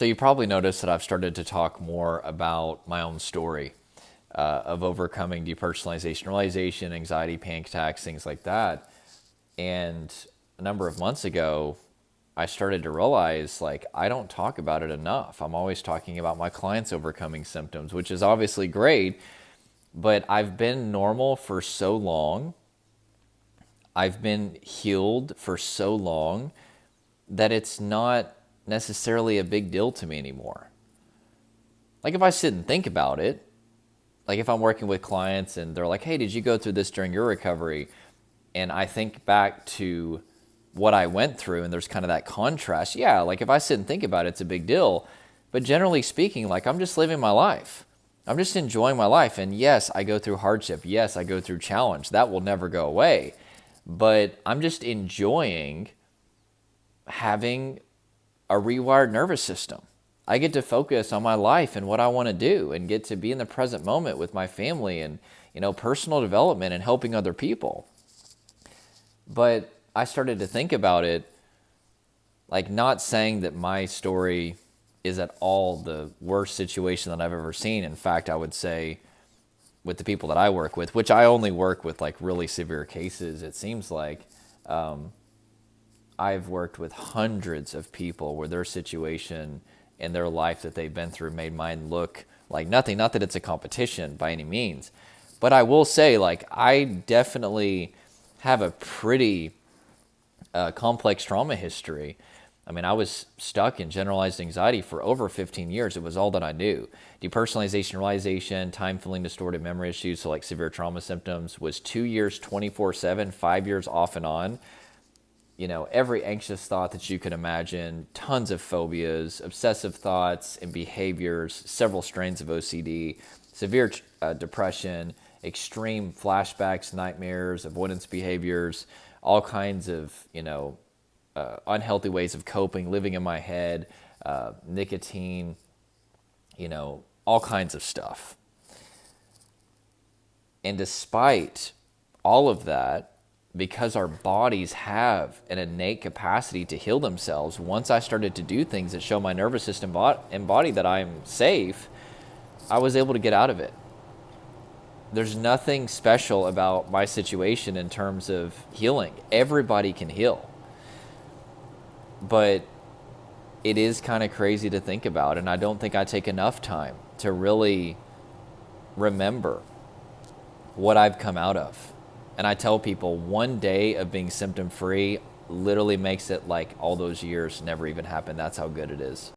So you probably noticed that I've started to talk more about my own story of overcoming depersonalization, realization, anxiety, panic attacks, things like that. And a number of months ago, I started to realize like I don't talk about it enough. I'm always talking about my clients overcoming symptoms, which is obviously great, but I've been normal for so long. I've been healed for so long that it's not necessarily a big deal to me anymore. Like if I sit and think about it, like if I'm working with clients and they're like, "Hey, did you go through this during your recovery?" And I think back to what I went through and there's kind of that contrast. Yeah, like if I sit and think about it, it's a big deal. But generally speaking, like I'm just living my life. I'm just enjoying my life. And yes, I go through hardship. Yes, I go through challenge. That will never go away. But I'm just enjoying having a rewired nervous system. I get to focus on my life and what I want to do and get to be in the present moment with my family and, personal development and helping other people. But I started to think about it, like not saying that my story is at all the worst situation that I've ever seen. In fact, I would say with the people that I work with, which I only work with like really severe cases, it seems like I've worked with hundreds of people where their situation and their life that they've been through made mine look like nothing. Not that it's a competition by any means, but I will say like I definitely have a pretty complex trauma history. I mean, I was stuck in generalized anxiety for over 15 years. It was all that I knew. Depersonalization, realization, time feeling distorted memory issues, so like severe trauma symptoms, was 2 years, 24/7, 5 years off and on. Every anxious thought that you could imagine, tons of phobias, obsessive thoughts and behaviors, several strains of OCD, severe depression, extreme flashbacks, nightmares, avoidance behaviors, all kinds of, unhealthy ways of coping, living in my head, nicotine, all kinds of stuff. And despite all of that, because our bodies have an innate capacity to heal themselves, once I started to do things that show my nervous system and body that I'm safe, I was able to get out of it. There's nothing special about my situation in terms of healing. Everybody can heal. But it is kind of crazy to think about, and I don't think I take enough time to really remember what I've come out of. And I tell people one day of being symptom free literally makes it like all those years never even happened. That's how good it is.